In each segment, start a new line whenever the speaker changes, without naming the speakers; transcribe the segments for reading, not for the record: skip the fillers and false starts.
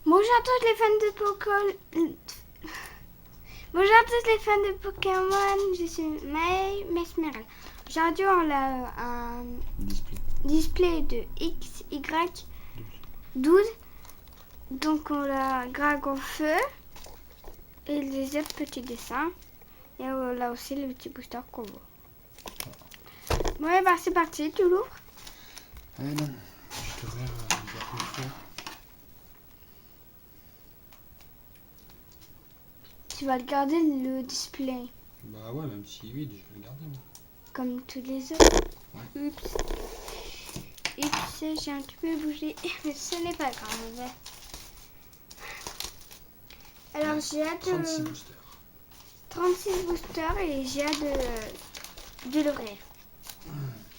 Bonjour à tous les fans de Pokémon. Bonjour à tous les fans de Pokémon. Je suis May Mesmeralda. Aujourd'hui, on a un display de X, Y, 12. Donc, on a Dragon Feu et les autres petits dessins. Et on a aussi le petit booster qu'on voit. Ouais, bah c'est parti, tu l'ouvres?
Allez, non. Je vais t'ouvrir Dragon Feu.
Tu vas le garder le display.
Bah ouais, même si vide, je vais le garder moi.
Comme tous les autres.
Ouais.
Oups, j'ai un petit peu bougé, mais ce n'est pas grave. Alors j'ai hâte
36 boosters.
36 boosters et j'ai hâte de l'ouvrir.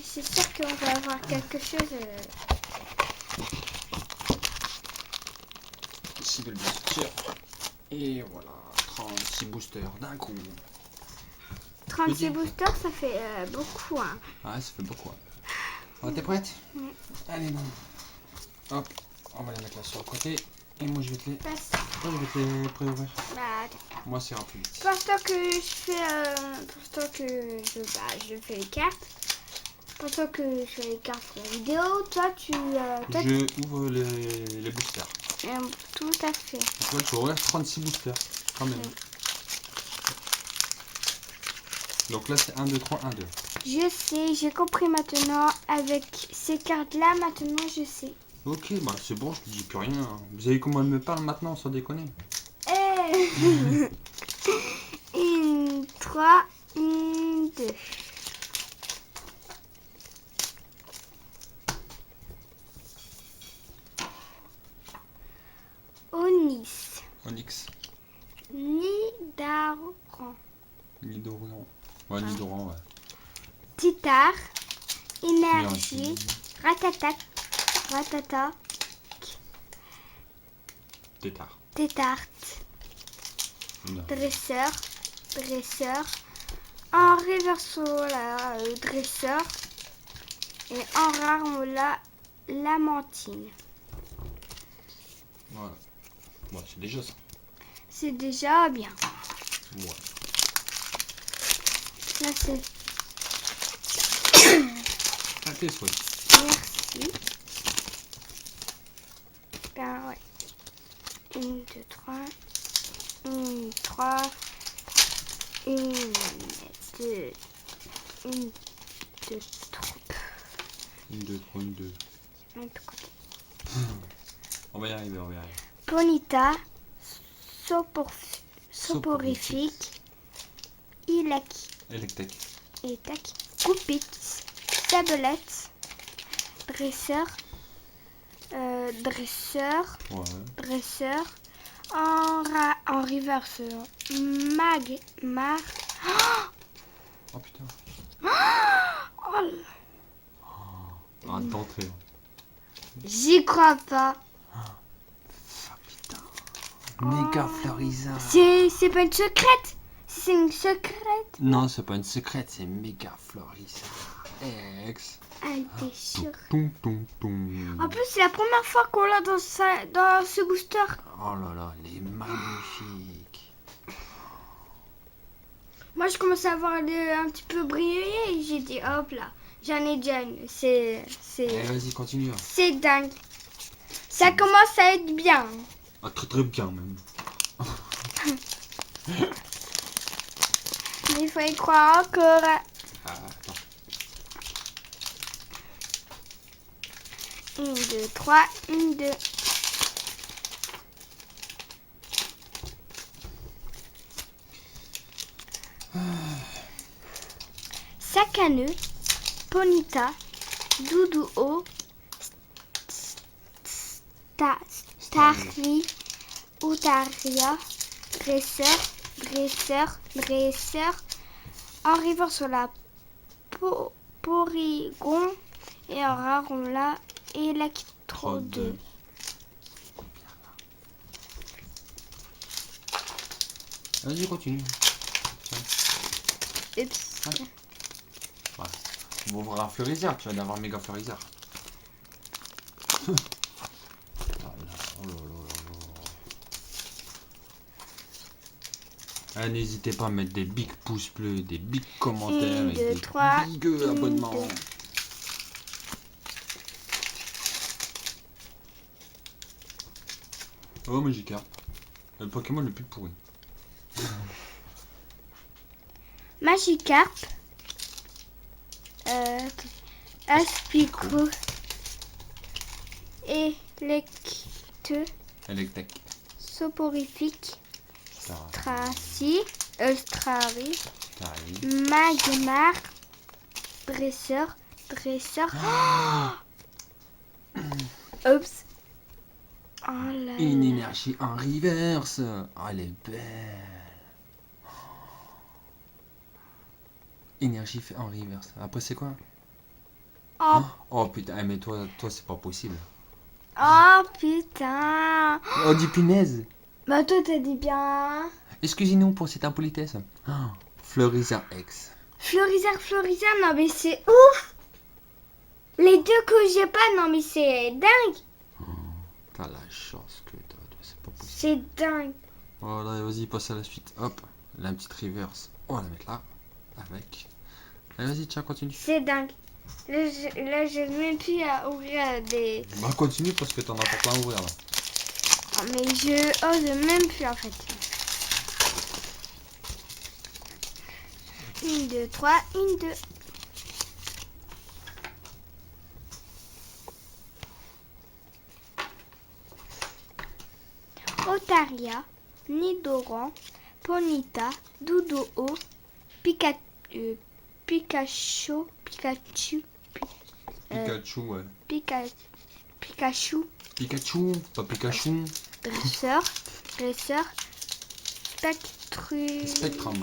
C'est sûr qu'on va avoir quelque chose.
Ici le booster. Et voilà, 36 boosters d'un coup.
36 boosters, ça fait beaucoup. Hein.
Ouais, ça fait beaucoup. Oh, t'es prête?
Oui.
Allez, non. Hop, on va les mettre là sur le côté. Et moi je vais te les,
Passe.
moi, je vais te les préouvrir.
Bah,
Moi c'est rapide.
pendant que je fais, pendant que je fais les cartes, pendant que je fais les cartes pour la vidéo, toi tu,
Je ouvre les boosters.
Tout à fait.
Donc là, tu ouvrir 36 boosters, quand même. Donc là, c'est 1, 2, 3, 1, 2.
Je sais, j'ai compris maintenant. Avec ces cartes-là, maintenant je sais.
Ok, bah c'est bon, je te dis plus rien. Vous avez vu comment elle me parle maintenant, sans déconner?
Une, 3, une, 2. Onis.
Onyx.
Nidaron.
Nidoran. Ouais, Nidoran, ouais.
Titar. Énergie. Ratata. Ratata.
Tétard.
Tétarte.
Non.
Dresseur. Dresseur. En reverso, là, dresseur. Et en rare, on l'a Lamentine.
Voilà. Bon, c'est déjà ça.
C'est déjà bien.
Ouais.
Là, c'est...
À tes souhaits.
Merci. Ben, ouais. 1, 2, 3. 1, 3. 1, 2. 1, 2, 3.
1, 2, 3, 1, 2. On va y arriver, on va y arriver.
Bonita. Soporifique. Ilaki.
Electek.
Et tac. Coupix. Tablette. Dresseur. Dresseur.
Ouais.
Dresseur. En reverse. Mar.
Oh putain.
Oh,
Ah, d'entrée.
j'y crois pas.
Ah putain. Méga Floriza.
C'est pas une secrète. C'est une secrète.
Non, c'est pas une secrète, c'est méga Floriza. Ex.
Ah, t'es sûr.
Toum, toum, toum.
En plus, c'est la première fois qu'on l'a dans ce booster.
Oh là là, elle est magnifique.
Moi, je commençais à voir un petit peu briller et j'ai dit hop là, j'en ai déjà une.
Allez, vas-y, continue.
C'est dingue. Ça commence à être bien.
Ah, très très bien même.
Mais il faut y croire encore.
Ah, attends.
1, 2, 3, 1, 2. Sac à nœud, Ponita, Doudou, Starly, Outaria, Dresseur, en river sur la Porygon et en rare on l'a Electro 2.
Vas-y, continue.
Oups.
Ouais. Ouais. On va ouvrir un Fleurizard, tu vas avoir méga Fleurizard. Oh là là là là. Ah, n'hésitez pas à mettre des big pouces bleus, des big commentaires
Une,
et
deux,
des
trois,
big
une,
abonnements.
deux.
Oh, Magikarp. Le Pokémon le plus pourri.
Magikarp. Aspico. Electeux.
Electek.
Soporifique.
Star.
Tracy. Strari.
Starry.
Magmar. Dresseur. Dresseur. Oups. Oh là
Une
là.
énergie en reverse. Oh, elle est belle. Énergie fait en reverse. Après, c'est quoi?
Oh,
Oh putain, mais toi c'est pas possible.
oh putain.
Oh, du punaise.
Bah toi t'as dit bien.
Excusez-nous pour cette impolitesse. Oh, Fleurizard X.
Florizard, non mais c'est ouf. Les deux que j'ai pas, non mais c'est dingue.
T'as la chance que toi, c'est pas possible.
C'est dingue.
Voilà, vas-y, passe à la suite. Hop, la petite reverse. On va la mettre là. Avec. Allez, vas-y, tiens, continue.
C'est dingue. Là, je n'ai même plus à ouvrir des...
Bah, continue parce que t'en as pas plein à ouvrir là.
Oh, mais je ose même plus en fait. 1, 2, 3, 1, 2. Otaria, Nidoran, Ponyta, Doudou, Pikachu,
Pikachu, ouais.
Pikachu,
Pikachu, pas Pikachu.
Dresseur,
Spectrum.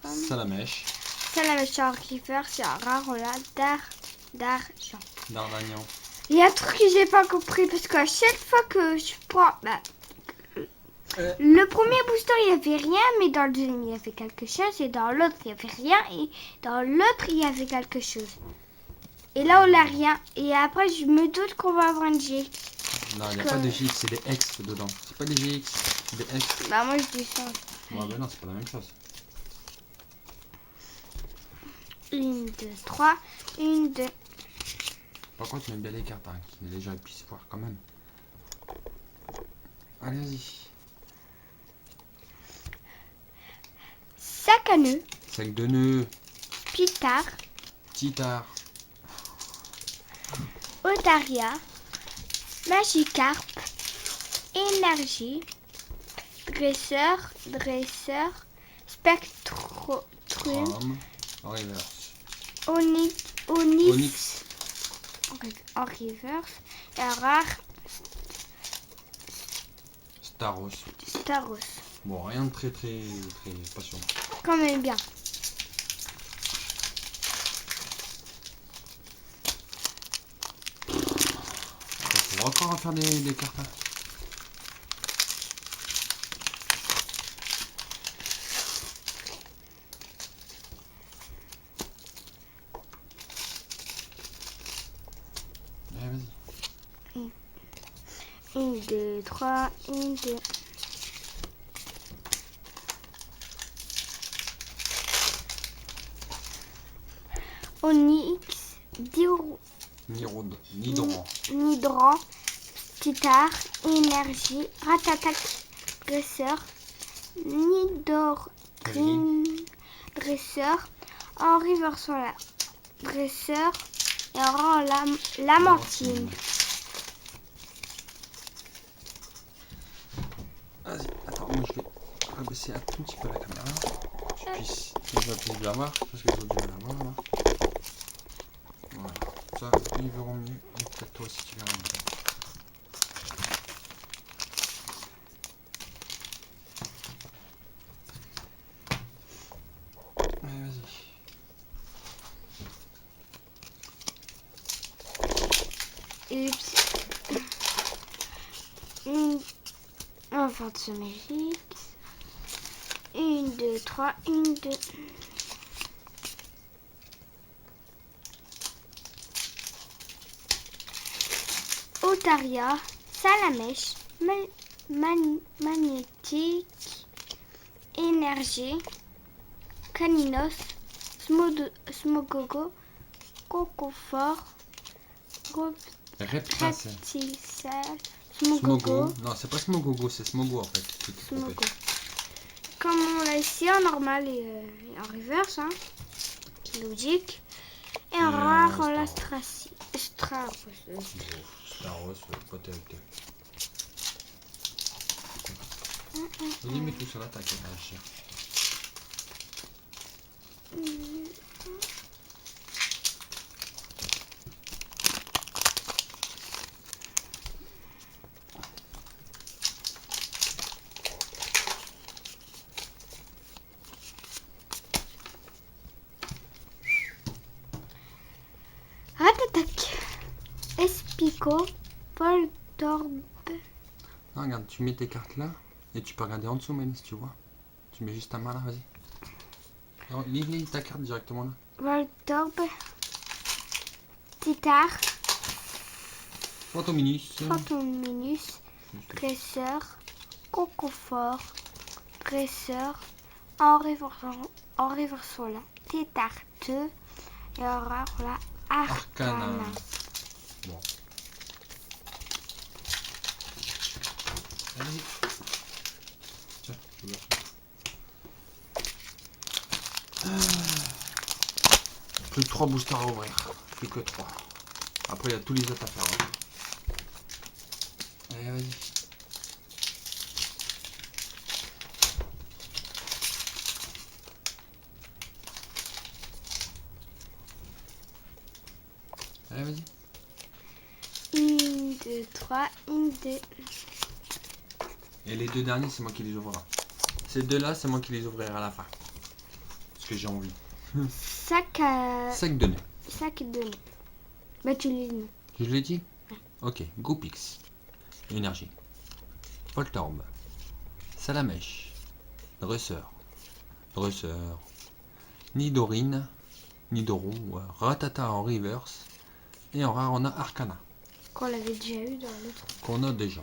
Salamèche.
Salamèche River, c'est un rare là, d'argent.
D'Artagnan.
Il y a un truc que j'ai pas compris parce qu'à chaque fois que je prends. Le premier booster il y avait rien, mais dans le deuxième il y avait quelque chose, et dans l'autre il y avait rien, et dans l'autre il y avait quelque chose. Et là on n'a rien, et après je me doute qu'on va avoir une GX.
Non, il n'y a pas de GX, c'est des X dedans. C'est pas des GX, c'est des X.
Bah moi je dis ça.
Ouais, bah non, c'est pas la même chose.
1, 2, 3, 1, 2.
Par contre, tu mets bien les cartes, hein, que les gens puissent voir quand même. Allez, vas-y.
Sac à nœud,
Sac de nœuds,
Pitard,
Titar,
Otaria, Magikarp, Énergie, Dresseur, Spectrum,
Tram, Reverse,
Onyx en reverse, et un rare
Staros.
Staros.
Bon, rien de très passionnant.
Quand même bien.
On va encore faire des cartes. Hein. Allez, vas-y.
1, 2, 3, 1, 2. Onyx, Nidoran, Titar, Énergie, Ratatak, Dresseur, Nidorin, Dresseur, Henri Versola, Dresseur, et on rend Lamentine.
Vas-y, attends, moi je vais rabaisser un tout petit peu la caméra. Tu puisses déjà plus bien voir, parce que les autres vont la voir là. Voilà, ça ils verront mieux, et peut-être toi aussi tu verras mieux. Allez, vas-y.
Ups. Enfin de ce magique. 1, 2, 3, 1, 2. Otaria, Salamèche, magnétique, énergie, caninos, smogogo, cocofort,
Reptacel.
repticelle,
Smogo.
smogogo,
Non, c'est pas Smogogo, c'est Smogo en fait. Tu t'es trompé.
smogo. Comme on l'a ici en normal et en reverse, hein, qui est logique. Et en rare, on l'a Straros.
Staros, pas terrible. Vas-y, mets tout ça là, t'inquiète, hein, chien.
Ratatac, Espico, Voltorb.
Non, regarde, tu mets tes cartes là et tu peux regarder en dessous, Mélanie, si tu vois. Tu mets juste ta main là, vas-y. Non, lis ta carte directement là.
Voltorb, Titar,
Fantominus.
Fantominus,
Juste.
Presseur, Cocofort, Presseur, en réversant la Tétarteux et en rare la
Arcana.
Arcana.
Bon. Allez. Tiens, je vais. Plus que 3 boosters à ouvrir. Plus que 3. Après, il y a tous les autres à faire. Hein. Allez, vas-y. Allez, vas-y.
1, 2, 3, 1, 2.
Et les deux derniers, c'est moi qui les ouvrirai. Ces deux-là, c'est moi qui les ouvrirai à la fin. Parce que j'ai envie.
Sac
de nez.
de nez. Bah tu lis le nom.
Je l'ai dit. Ok. Goopix. Énergie. Voltorb. Salamèche. Dresseur. Nidorine. Nidoron. Ratata en reverse. Et en rare, on a Arcana.
Qu'on l'avait déjà eu dans l'autre.
Qu'on a déjà.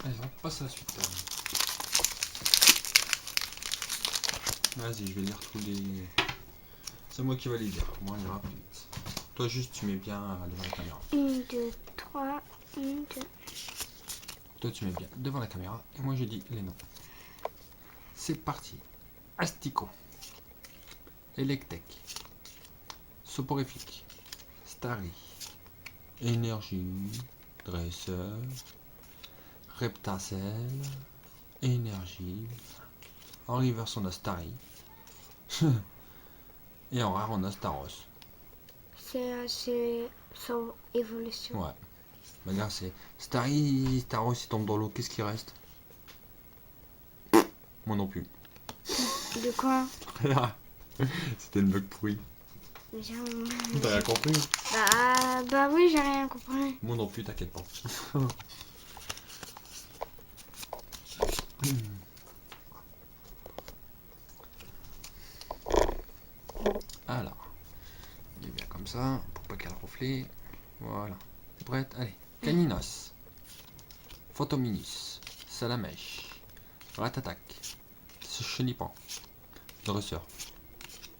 Allez, on passe à la suite. Vas-y, je vais lire tous les... C'est moi qui va les lire. Moi, on ira plus vite. Toi, juste, tu mets bien devant la caméra.
1, 2, 3, 1, 2.
Toi, tu mets bien devant la caméra. Et moi, je dis les noms. C'est parti. Astico. Electek. Soporifique. Starry. Énergie. Dresseur. Reptacel. Énergie. En reverse, on a Starry. Et en rare, on a Staros.
C'est son évolution.
Ouais. Bah, regarde, c'est Starry, Staros, il tombe dans l'eau. Qu'est-ce qui reste? Moi non plus.
De quoi?
C'était une bug pourrie. T'as rien compris?
Bah oui, j'ai rien compris.
Moi non plus, t'inquiète pas. Alors, il est bien comme ça, pour pas qu'elle reflète. Voilà. Prête? Allez. Caninos. Fantominus. Salamèche. Ratatac. Chenipan. Dresseur.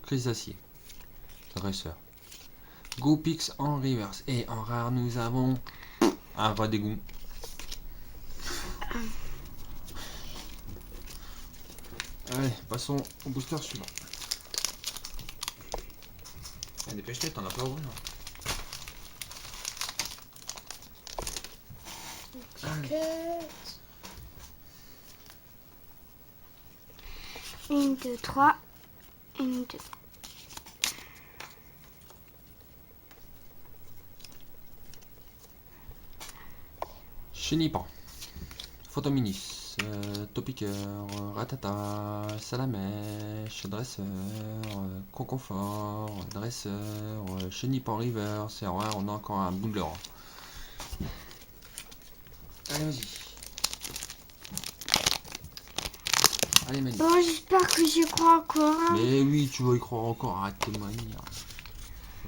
Chrysacier. Dresseur. Goopix en reverse. Et en rare, nous avons un rat d'égout. Allez, passons au booster suivant. Allez, dépêche-toi, t'en as pas ouvert.
Une, deux, trois. 1, 2.
Chenipan. Fantominus. Topiqueur. Ratata. Salamèche. Dresseur. Conconfort. Dresseur. Chenipan reverse. Et en rare, on a encore un boule. Allez, vas-y. Allez, Mani.
Bon, j'espère que j'y crois encore. Hein.
Mais oui, tu vas y croire encore. Arrête tes manies.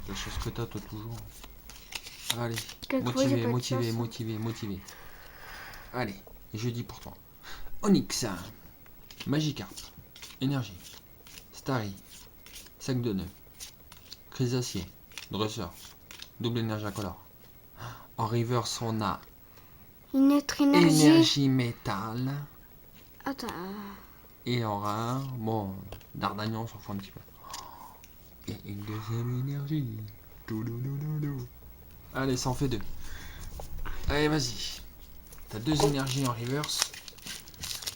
C'est la chose que t'as, toi, toujours. Allez.
Quelquefois, j'ai
Motivé,
pas de
motivé,
chance, hein.
motivé, motivé. Allez. Et je dis pour toi. Onyx, Magikarp, Énergie, Starry, Sac de nœuds, Chrysacier, Dresseur, Double énergie incolore. En reverse, on a
Une autre énergie.
Énergie métal.
Attends.
Et en rare, bon, D'Artagnan, on s'en fout un petit peu. Et une deuxième énergie. Allez, ça en fait 2. Allez, vas-y. T'as 2 énergies en reverse.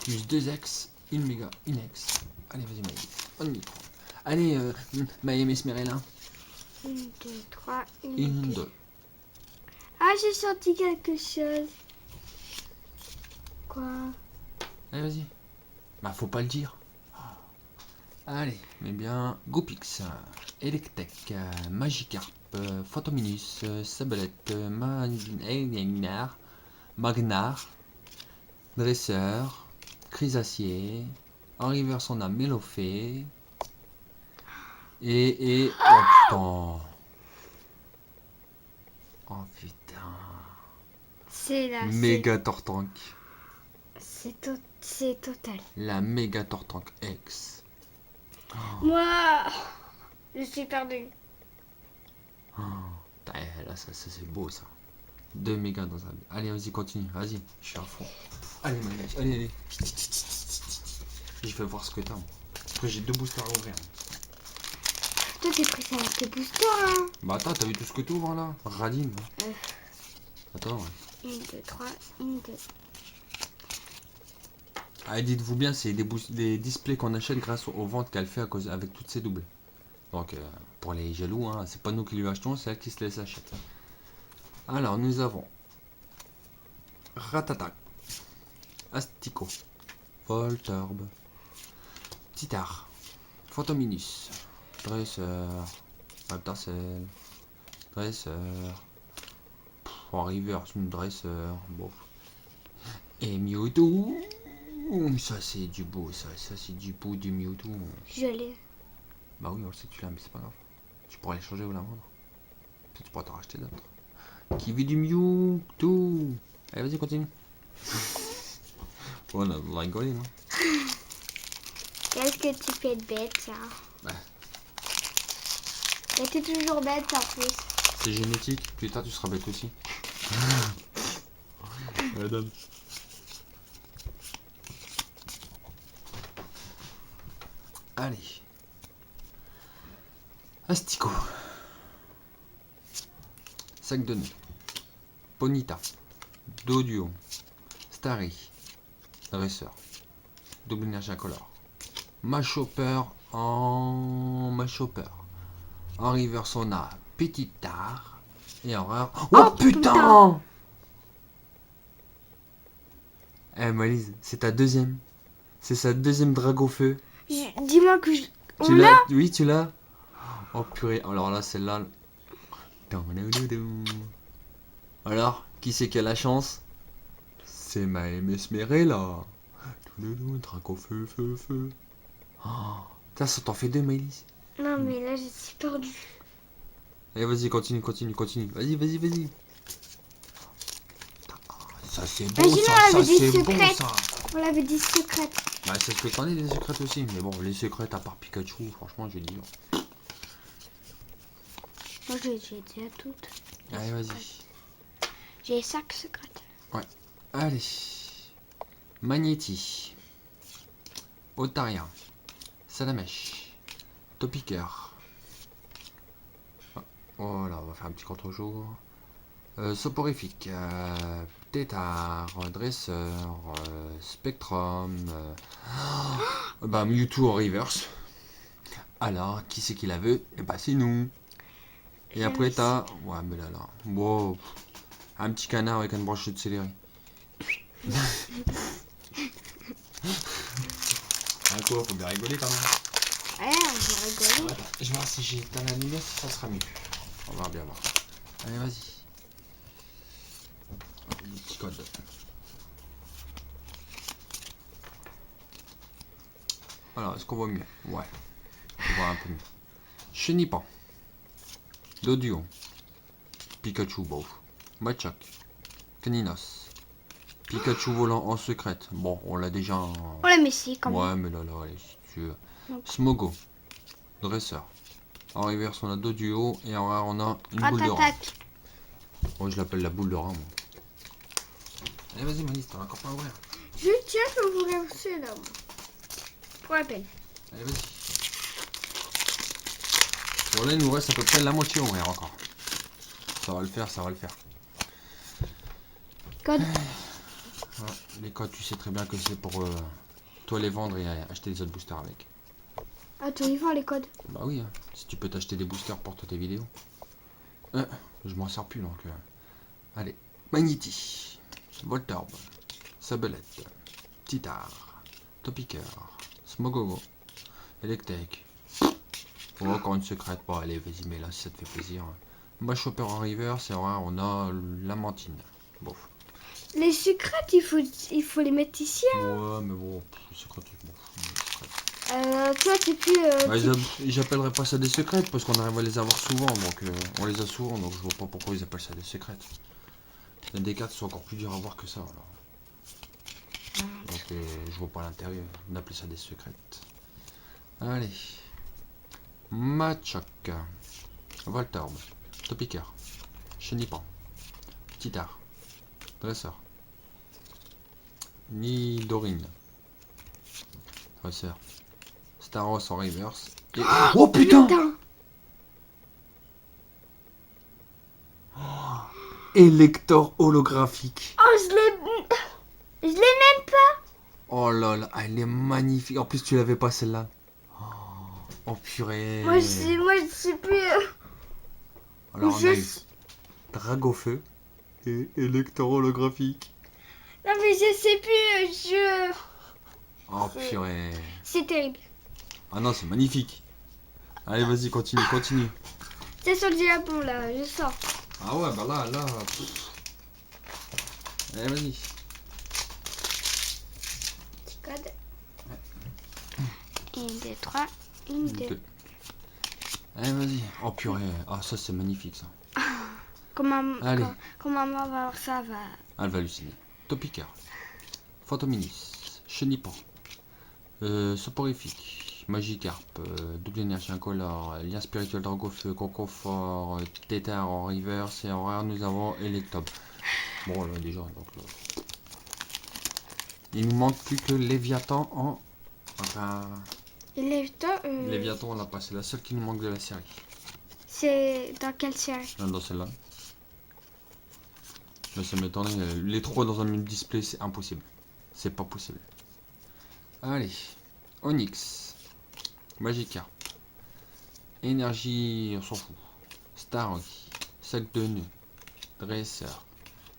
Plus 2 X, une méga, une X. Allez, vas-y, Maïs. On y croit. Allez, Maïs Mesmerella.
1, 2, 3, 1,
1,
2.
2.
Ah, j'ai senti quelque chose. Quoi?
Allez, vas-y. Bah, faut pas le dire. Allez, mais bien. Gopix, Electek, Magikarp, Phantominus, Sablette, Magnar, Dresseur, Chrysacier. En reverse, on a Mélofée. Et. Oh putain! Oh putain!
C'est là.
Méga Tortank.
C'est total.
La méga Tortank X.
Moi, je suis perdue.
Oh, là, ça c'est beau ça. 2 mégas dans un. Allez, vas-y, continue. Vas-y, je suis à fond. Allez, Maïs, allez. Je vais voir ce que t'as. Après, j'ai 2 boosters à ouvrir.
Toi, t'es pressé avec tes boosters, hein?
Bah, attends, t'as vu tout ce que t'ouvres là? Radin. Attends, ouais.
1, 2, 3, 1, 2.
Ah, dites-vous bien, c'est des displays qu'on achète grâce aux ventes qu'elle fait avec toutes ses doubles. Donc, pour les jaloux, hein, c'est pas nous qui lui achetons, c'est elle qui se les achète. Alors, nous avons Ratata, Astico, Voltorb, Titar, Phantominus, Dresseur, Raptorcell, Dresseur, en reverse, une Dresseur, bon. Et Mewtwo. Ça c'est du beau, ça c'est du beau du Mewtwo.
Je l'ai.
Bah oui, on le sait que tu l'as, mais c'est pas grave. Tu pourras les changer ou la vendre. Peut-être tu pourras t'en racheter d'autres. Qui veut du Mewtwo? Allez, vas-y, continue. Voilà, on va rigoler, non?
Qu'est-ce que tu fais de bête, ça?
Ouais.
Mais t'es toujours bête, en plus.
C'est génétique, plus tard tu seras bête aussi. Allez, donne. Allez. Astico. Sac de nœuds. Ponyta. Doduo. Starry. Dresseur. Double énergie incolore. Machopper en Machopper. En reverse on a Petit Tard. Et en rare. Oh, putain! Eh Malise, c'est ta deuxième. C'est sa deuxième drague au feu.
Dis-moi que je...
Tu l'as? Oui, tu l'as? Oh purée, alors là, celle-là. Alors, qui c'est qui a la chance? C'est Maë Mesmerella. Drague au feu, feu. Oh, ça t'en fait 2, Maëlys.
Non, mais là, je suis perdue.
Allez, vas-y, continue. Vas-y. Ça c'est beau,
Imagine,
ça
on avait des
c'est bon,
secrètes.
ça.
On l'avait dit secrète.
Bah, c'est ce que t'en es des secrètes aussi. Mais bon, les secrètes à part Pikachu, franchement, je dis.
Moi, j'ai déjà toutes.
Allez, vas-y.
J'ai 5 secrètes.
Ouais. Allez. Magnéti. Otaria. Salamèche. Topiqueur. Oh là, on va faire un petit contre-jour. Soporifique. Tétard. Dresseur. Spectrum. Bah, Mewtwo en reverse. Alors, qui c'est qui la veut? Eh bah, c'est nous. Et après, t'as. Ouais, mais là. Wow. Un petit canard avec une branche de céleri. Ah, quoi, faut bien rigoler quand même.
Ouais, on peut rigoler.
Attends, je vais voir si j'éteins la lumière, si ça sera mieux. On va bien voir. Allez, vas-y. Le petit code. Alors, est-ce qu'on voit mieux? Ouais. On voit un peu mieux. Chenipan. Doduo. Pikachu, bof. Machak. Caninos. Pikachu volant en secrète. Bon, on l'a déjà.
Oh la Messi quand même.
Ouais, mais là, allez, si tu veux.
Donc.
Smogo. Dresseur. En reverse, on a deux duos. Et en rare, on a une boule de rat.
Attaque.
Moi, je l'appelle la boule de rat, moi. Allez, vas-y, Malice, t'en as encore pas à ouvrir.
Je tiens, je vais vous remercier là. Moi. Pour la peine.
Allez, vas-y. Bon, là, il nous reste à peu près la moitié à ouvrir encore. Ça va le faire, ça va le faire.
Code.
Ouais, les codes, tu sais très bien que c'est pour toi les vendre et acheter des autres boosters avec.
Ah, tu y vas les codes.
Bah oui, hein. Si tu peux t'acheter des boosters pour toutes tes vidéos. Je m'en sers plus donc. Allez, Magniti, Voltorb, Sabelette, Titar, Topiker, Smogogo, Electek. Oh, encore une secrète. Bon, allez, vas-y, mais là, si ça te fait plaisir. Chopper en river, c'est vrai, on a la mantine. Bon.
Les secrètes, il faut les mettre ici. Hein.
Ouais, mais bon, les secrètes, bon.
Toi, t'es plus.
Bah, j'appellerais pas ça des secrètes parce qu'on arrive à les avoir souvent, donc on les a souvent, donc je vois pas pourquoi ils appellent ça des secrètes. Les D4 sont encore plus durs à voir que ça, alors. Donc je vois pas l'intérieur d'appeler ça des secrètes. Allez. Machoc. Voltorb. Topiker. Chenipan. Titar. Dresseur. Nidorine. Dresseur. Staros en reverse. Et... Oh putain, Elector holographique.
Oh, je l'ai même pas.
Oh là là, elle est magnifique. En plus, tu l'avais pas celle-là. Oh purée.
Moi, je sais plus.
Alors, on a eu Dragofeu et Elector holographique.
Non, mais je sais plus.
Oh purée.
C'est terrible.
Ah non, c'est magnifique. Allez, vas-y, continue, continue.
C'est sur le Japon là, je sors.
Ah ouais, bah là. Allez, vas-y.
Petit code. 1, 2, 3. 1, 2.
Allez, vas-y. Oh purée. Ah, ça, c'est magnifique, ça.
Quand
Allez.
maman va voir ça, va.
Elle va halluciner. Topiker. Phantominis. Chenipan. Soporifique. Magikarp. Double énergie incolore. Lien spirituel Dragofeu. Concoffort. Tétard en reverse. Et en rare, nous avons Electob. Bon, là, déjà. Donc, là. Il nous manque plus que Léviathan en rare.
Et
Léviathan, on l'a pas. C'est la seule qui nous manque de la série.
c'est dans quelle série?
Dans celle-là. Là, ça m'étonnerait. Les trois dans un même display, c'est impossible. C'est pas possible. Allez. Onyx. Magikarp. Énergie, on s'en fout. Starry. Sac de nœud. Dresseur.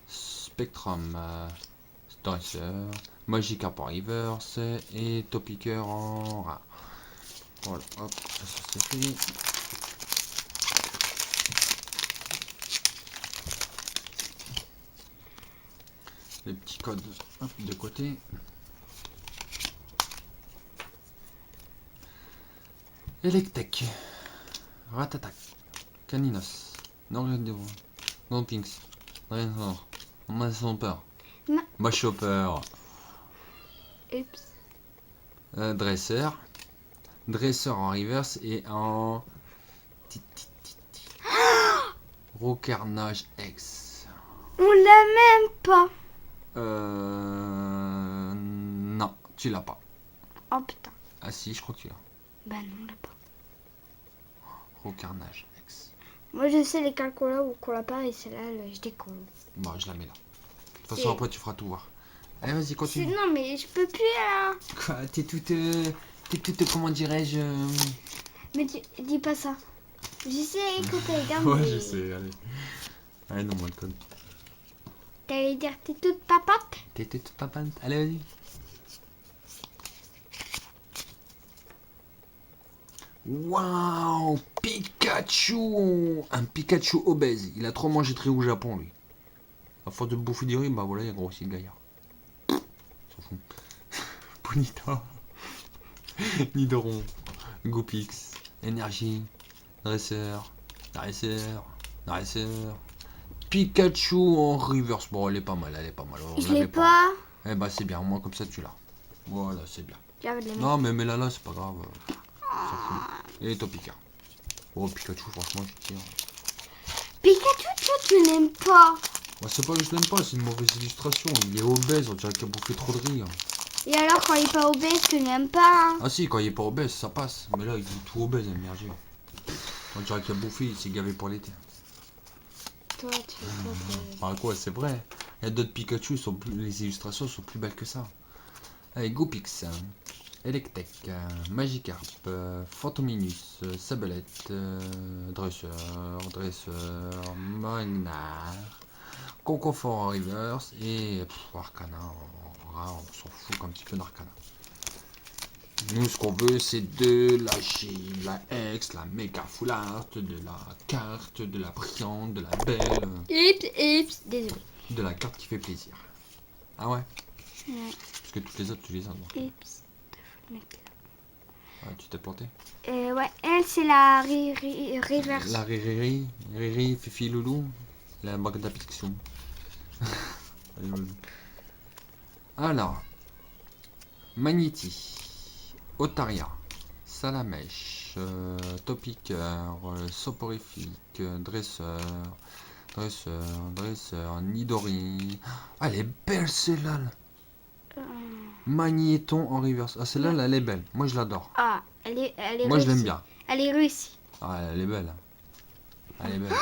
Spectrum. Dresseur. Magikarp en reverse. Et Topiker en rare. Voilà, hop, ça c'est fait. Les petits codes, hop, de côté. Electek. Ratatak. Caninos. Nonpinx. Draenor. Masomper. Machopper.
Oups.
Dresseur. Dresseur en reverse et en Rocarnage X.
On l'a même pas.
Non, tu l'as pas.
Oh putain.
Ah si, je crois que tu l'as.
Bah non, on l'a pas.
Rocarnage X.
Moi je sais les calculs ou qu'on l'a pas et celle-là je décolle.
Bon, je la mets là. De toute façon, après tu feras tout voir. Allez, vas-y, continue.
Non mais je peux plus là.
Quoi, t'es toute, comment dirais-je
Mais dis pas ça. Je sais que t'allais dire.
Ouais,
mais...
je sais, allez. Allez, non, moi le code.
T'allais dire t'es toute papate.
T'es toute papante. Allez, vas-y. Waouh, Pikachu. Un Pikachu obèse. Il a trop mangé très au Japon, lui. À force de bouffer du riz, bah voilà, il a grossi le gaillard. S'en fout. Bonita. Nidoron. Goopix. Énergie. Dresseur. Dresseur. Pikachu en reverse. Bon, elle est pas mal, elle est pas mal. On
Je
l'avait
l'ai pas.
Eh bah c'est bien, au moins comme ça tu l'as. Voilà, c'est bien.
J'avais de la
Non mais mets-la là, c'est pas grave. Ça fout. Et toi Pika. Oh Pikachu, franchement je tire.
Pikachu, toi, tu n'aimes pas.
Bah, c'est pas que je l'aime pas, c'est une mauvaise illustration. Il est obèse, on dirait qu'il a bouffé trop de riz. Hein.
Et alors, quand il est pas obèse, tu n'aimes pas.
Ah si, quand il est pas obèse, ça passe. Mais là, il est tout obèse, il merdier. On dirait qu'il a bouffé, il s'est gavé pour l'été.
Toi, tu veux pas.
Enfin quoi, c'est vrai. Il y a d'autres Pikachu, les illustrations sont plus belles que ça. Allez, Goopix, Electek, Magikarp, Phantominus, Sablette, Dresseur, Magnar, Concoffort en reverse et Arcana. On s'en fout un petit peu d'Arcana. Nous, ce qu'on veut, c'est de la G, de la X, la méga full art, de la carte, de la brillante, de la belle.
Désolé.
De la carte qui fait plaisir. Ah ouais?
Ouais.
Parce que toutes les autres, tu les as. Donc. Ouais, tu t'es planté?
Ouais, elle, c'est la reverse.
La Riri, Fifi, Loulou. La bague d'affection. Alors. Magneti. Otaria. Salamèche. Topiqueur. Soporifique. Dresseur. Nidori. Ah, elle est belle celle-là. Magnéton en reverse. Ah, celle-là, elle est belle. Moi, je l'adore.
Ah, elle est
Moi, je
réussie.
l'aime bien.
Elle est réussie.
Ah, elle est belle. Elle est belle.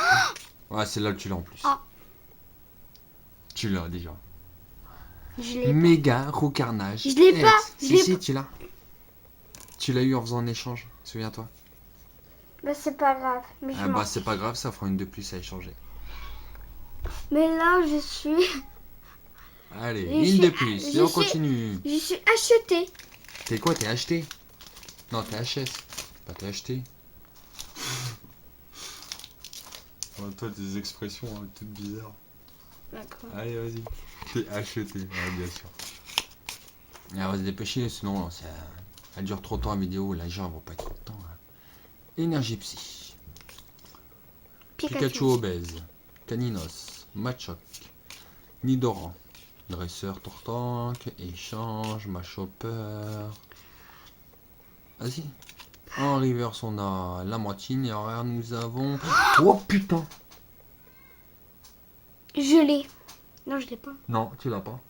Ouais, celle-là, tu l'as en plus.
Ah.
Tu l'as déjà.
Je l'ai
Méga Roucarnage.
Je l'ai pas.
Si, tu l'as. Tu l'as eu en faisant un échange. Souviens-toi.
Bah, c'est pas grave. Mais,
Ah, bah, c'est pas grave, ça fera une de plus à échanger.
mais là, je suis.
Allez,
Je
une de
suis-
plus.
je
Et on
suis-
continue.
Je suis achetée.
T'es quoi? T'es acheté? Non, t'es HS. Pas t'es acheté. Oh, toi, tes expressions toutes bizarres.
D'accord.
Allez, vas-y. T'es acheté. Ouais, bien sûr. Et on va se dépêcher, sinon ça, elle dure trop de temps la vidéo. Les gens vont pas être contents. Hein. Énergie psy. Pikachu obèse. Caninos. Machoc. Nidoran. Dresseur Tortank. Échange. Machopper. Vas-y. En reverse, on a la moitié. Et en arrière, nous avons. Oh putain!
Je l'ai. Non, je l'ai pas.
Non, tu l'as pas.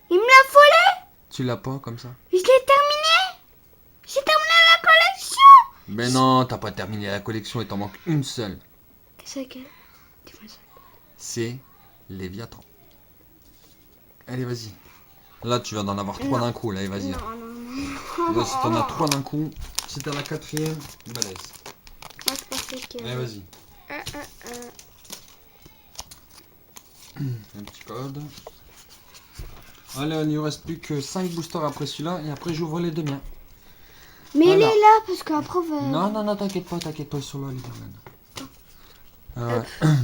Il me l'a volé.
Tu l'as pas comme ça?
Je l'ai terminé. J'ai terminé la collection.
Mais non, t'as pas terminé la collection, il t'en manque une seule.
C'est laquelle? Dis-moi ça.
C'est Léviathan. Allez, vas-y. Là, tu vas en avoir 3
Non.
d'un coup. Là, allez, vas-y.
Non, non, non.
Là, si t'en as 3 d'un coup, si t'as la 4ème, balèze.
Moi, je pensais que.
Allez, vas-y.
euh.
Un petit code. Allez, il ne reste plus que 5 boosters après celui-là. Et après, j'ouvre les deux miens.
Mais
Voilà.
il est là parce qu'après.
Non, t'inquiète pas, ils sont là, les Darman.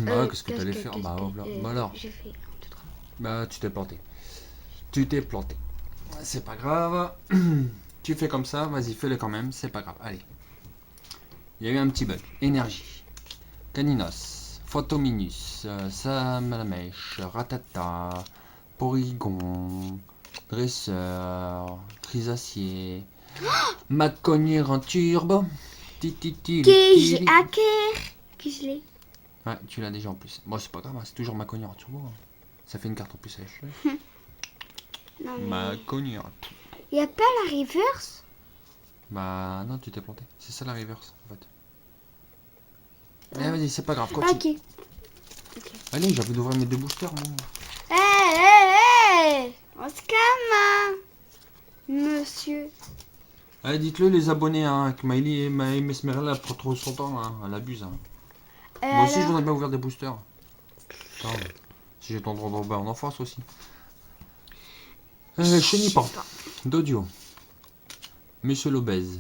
Bah, qu'est-ce que t'allais faire? Bah, bah alors.
J'ai fait 1, 2, 3.
Bah, tu t'es planté. C'est pas grave. Tu fais comme ça, vas-y, fais-le quand même, c'est pas grave. Allez. Il y a eu un petit bug. Énergie. Caninos. Phantominus. Salamèche. Ratata. Porygon. Dresseur. Trisacier. Macognier en turbo.
Qui hacker. Qui je l'ai?
Ouais, tu l'as déjà en plus. Bon, c'est pas grave, c'est toujours Macognier en turbo. Ça fait une carte en plus à échanger.
Non, mais.
Macognier.
Il n'y a pas la reverse?
Bah non, tu t'es planté. C'est ça la reverse en fait. Allez, vas-y, c'est pas grave, continue.
Ok.
Allez, j'ai envie d'ouvrir mes 2 boosters. Moi.
Hé, on se calme, hein, monsieur.
Allez, dites-le les abonnés, hein, que Maëlie et Mesmerella prend trop son temps, hein, elle abuse. Hein. Moi aussi, je voudrais bien ouvrir des boosters. Putain, si j'ai ton droit de en enfance aussi. Chenipan, Dodio, Monsieur l'Obèse,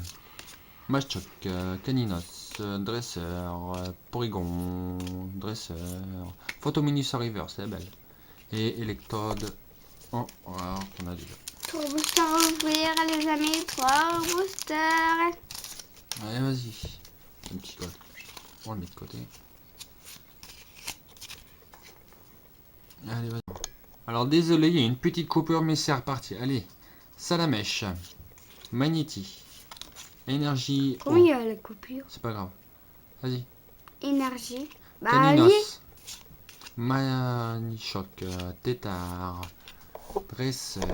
Machoc, Caninos, Dresseur, Porygon, Dresseur, Phantominus River, c'est belle. Et Electrode. Oh, voilà, on a déjà.
3 boosters à ouvrir, les amis. 3 boosters.
Allez, vas-y. Un petit code. On le met de côté. Allez, vas-y. Alors désolé, il y a une petite coupure, mais c'est reparti. Allez, Salamèche, Magnéti, Énergie.
Comment il y a la coupure?
C'est pas grave. Vas-y.
Énergie. Bah, allez.
Caninos, Manichoc, Tétard, Dresseur.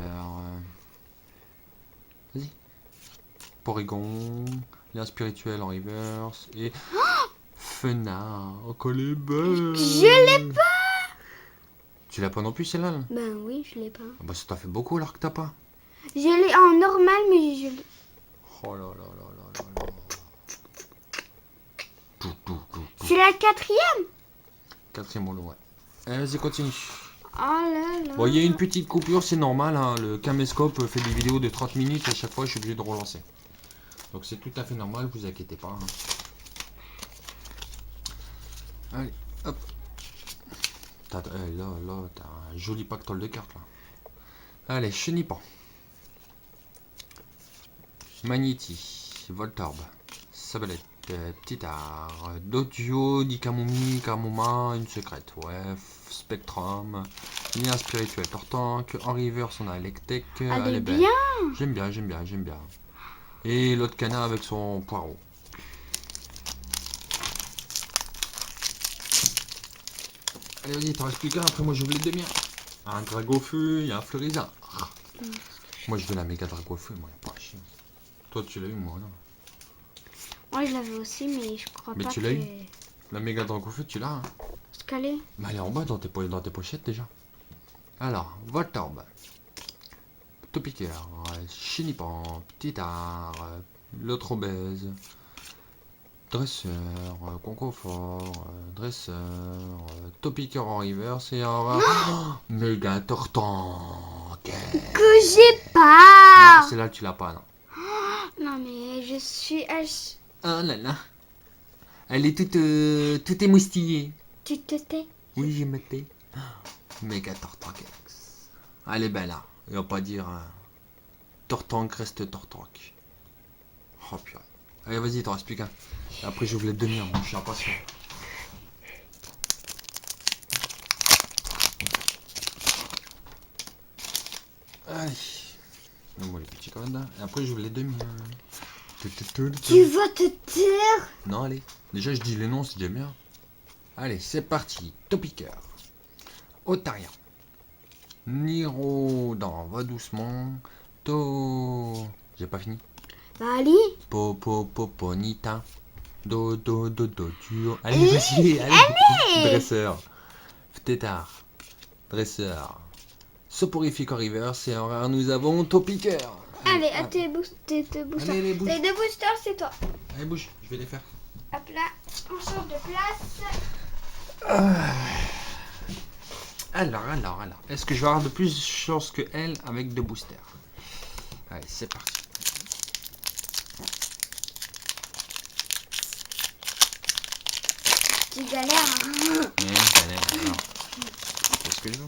Vas-y. Porygon, lien spirituel en reverse et Fenard. Oh, qu'elle est belle.
Je l'ai pas.
Tu l'as pas non plus celle-là là
Ben oui, je l'ai pas.
Ah bah ça t'a fait beaucoup alors que t'as pas.
Je l'ai en normal, mais je l'ai.
Oh là là là là là là. Tout.
C'est la 4e.
4e holo, ouais. Allez, vas-y, continue.
Oh là là.
Bon, il y a une petite coupure, c'est normal. Hein. Le caméscope fait des vidéos de 30 minutes et à chaque fois, je suis obligé de relancer. Donc, c'est tout à fait normal, vous inquiétez pas. Hein. Allez, hop. Là, t'as un joli pactole de cartes, là. Allez, Chenipan. Magnéti, Voltorb, Sabalette, Ptitard, Dodio, Nikamumi, Kamuma, une secrète, ouais, Spectrum, lien spirituel, Tortank, en reverse on a Electek,
Elle est
belle.
bien.
J'aime bien. Et l'autre canard avec son poireau. Allez, vas-y, t'en reste plus qu'un, après moi j'ouvre les demi. Un Dragofeu, il y a un Fleuriza. Moi je veux la méga Dragofeu, moi, y'a pas à chier. Toi tu l'as eu, moi non.
Moi, je l'avais aussi, mais je crois
Mais
pas
tu
que...
l'as eu? La méga Dragofeu, tu l'as, hein?
Ce qu'elle est.
Mais elle est en bas dans tes pochettes déjà. Alors, Voltorb, Topiqueur, Chenipan, Ptitard, l'autre obèse, Dresseur, Concoffort, Dresseur, Topiqueur en reverse et en rare. Méga Tortank.
Que j'ai pas.
Non, celle-là tu l'as pas, non.
Non, mais je suis...
Oh là là. Elle est toute émoustillée.
Tu te tais?
Oui, j'ai maté. Méga Tortank. Elle est belle, hein. Il va pas dire. Tortank reste Tortank. Oh purée. Allez, vas-y, t'en reste plus qu'un. Et après, j'ouvre les demi, je suis impatient. Allez. Donne-moi les petits codes. Et après, j'ouvre les demi.
Tu vas te taire.
Non, allez. Déjà, je dis les noms, c'est déjà bien. Allez, c'est parti. Topiqueur. Otarian. Nirodan, va doucement. J'ai pas fini.
Bah, allez.
Poponita. Do, duo. Allez, vas-y, allez. Dresseur. Tétard. Dresseur. Soporifique en reverse. Et en rare, nous avons Topiqueur.
Allez, à tes boosters.
Allez, les bouge.
Les 2 boosters, c'est toi.
Allez, bouge, je vais les faire.
Hop là, on change de place.
Alors. Est-ce que je vais avoir de plus de chance que elle avec 2 boosters? Allez, c'est parti.
Tu galères. Hein.
Alors, qu'est-ce que je veux?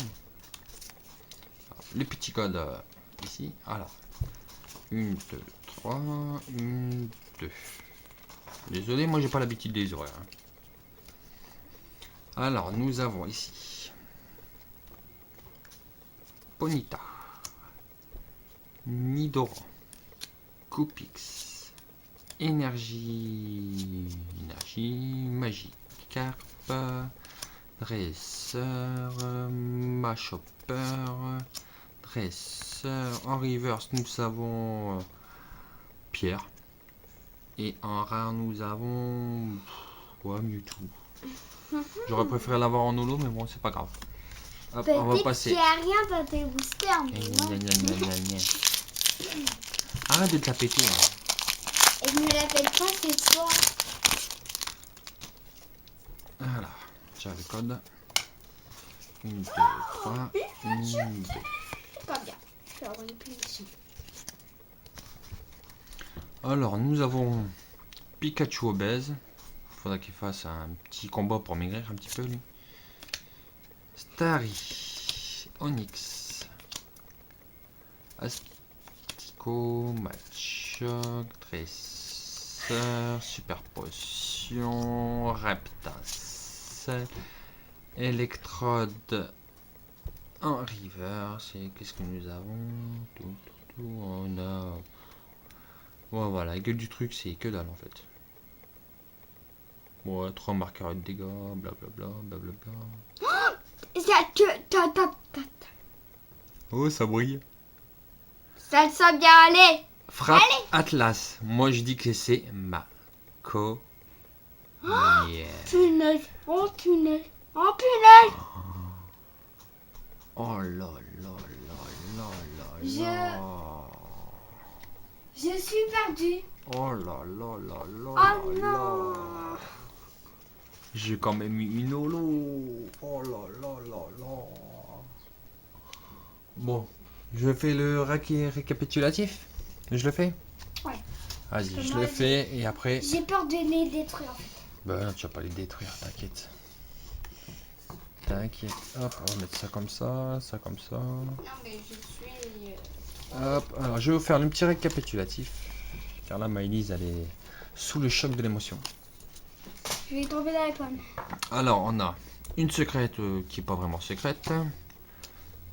Alors, les petits codes ici. Alors, 1, 2, 3, 1, 2. Désolé, moi j'ai pas l'habitude des horaires. Alors, nous avons ici Ponita, Nidoran, Coupix, Énergie, Magie, Carpe, Dresseur, Machopper, Dresseur. En reverse, nous avons Pierre. Et en rare, nous avons Mewtwo. J'aurais préféré l'avoir en holo, mais bon, c'est pas grave. Hop, on va passer.
Il n'y a rien dans tes boosters. Mais non.
Arrête de te la péter. Hein.
Et je me l'appelle pas, c'est toi.
Voilà, j'ai le code. 1, 2, 3, 1, 2.
C'est pas bien. Je vais avoir une punition.
Alors, nous avons Pikachu obèse. Faudra qu'il fasse un petit combat pour maigrir un petit peu, lui. Starry, Onyx, Astico, Machoc, Dresseur, Super Potion, Reptas, Electrode, en reverse. Et qu'est-ce que nous avons? Tout, on a... Ouais, voilà, la gueule du truc, c'est que dalle en fait. Ouais, 3 marqueurs de dégâts, blablabla, blablabla. Oh, ça brille.
Ça le sent bien aller.
Frappe Atlas. Moi, je dis que c'est ma co.
Punaise. Oh punaise. Oh punaise.
Oh là là là là là.
Je suis perdue.
Oh là là là là.
Oh
là
non.
là. J'ai quand même mis une holo. Oh là là là là. Bon, je fais le récapitulatif. Je le fais?
Ouais.
Vas-y, je le fais et après...
J'ai peur de les détruire en fait.
Bah non, tu vas pas les détruire, t'inquiète. T'inquiète. Hop, on va mettre ça comme ça, ça comme ça.
Non mais je suis...
Hop, alors je vais vous faire un petit récapitulatif. Car là, Maëlys, elle est sous le choc de l'émotion.
Je vais tomber dans les pommes.
Alors, on a une secrète qui est pas vraiment secrète.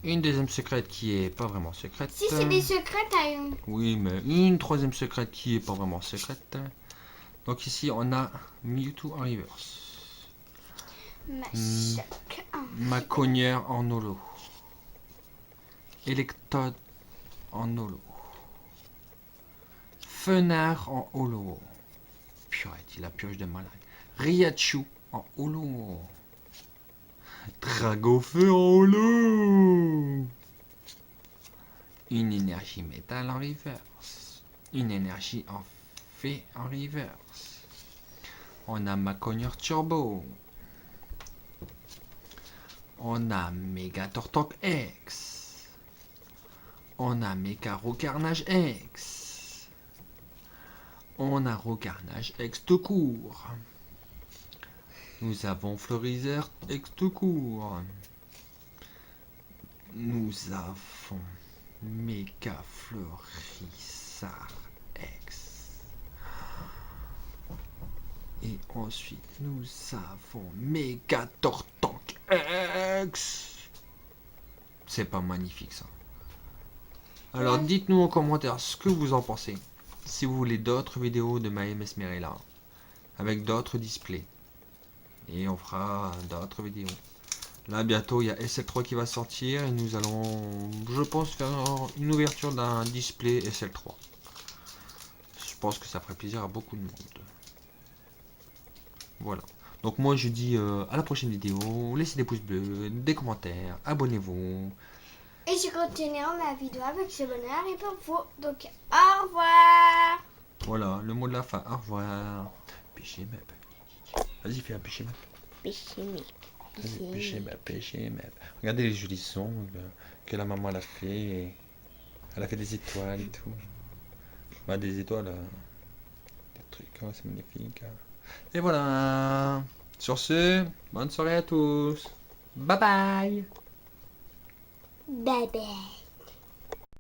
Une deuxième secrète qui est pas vraiment secrète.
Si c'est des secrets, t'as une...
Oui, mais une troisième secrète qui est pas vraiment secrète. Donc ici, on a Mewtwo en reverse. Ma cogneur en holo. Electode en holo. Fenard en holo. Purée, il a purge de malade. Raichu en holo. Dragofeu en holo. Une énergie métal en reverse. Une énergie en fée en reverse. On a ma cogneur turbo. On a Méga Tortank X. On a Méga Rocarnage X. On a Rocarnage X tout court. Nous avons Fleuriseur X tout court. Nous avons Méga Fleurisard X. Et ensuite, nous avons Méga Tortank X. C'est pas magnifique ça. Alors dites-nous en commentaire ce que vous en pensez. Si vous voulez d'autres vidéos de Maë Mesmerella avec d'autres displays. Et on fera d'autres vidéos. Là bientôt il y a SL3 qui va sortir et nous allons, je pense, faire une ouverture d'un display SL3. Je pense que ça ferait plaisir à beaucoup de monde. Voilà. Donc moi je dis à la prochaine vidéo. Laissez des pouces bleus, des commentaires, abonnez-vous.
Et je continuerai ma vidéo avec ce bonheur et pour vous. Donc au revoir.
Voilà, le mot de la fin. Au revoir. Pêchez map. Vas-y, fais un pêcher map.
Pêchez map.
Pêchez map. Regardez les jolis sons que la maman elle a fait. Elle a fait des étoiles et tout. Bah, des étoiles. Des trucs, oh, c'est magnifique. Et voilà. Sur ce, bonne soirée à tous. Bye bye.
Bye bye.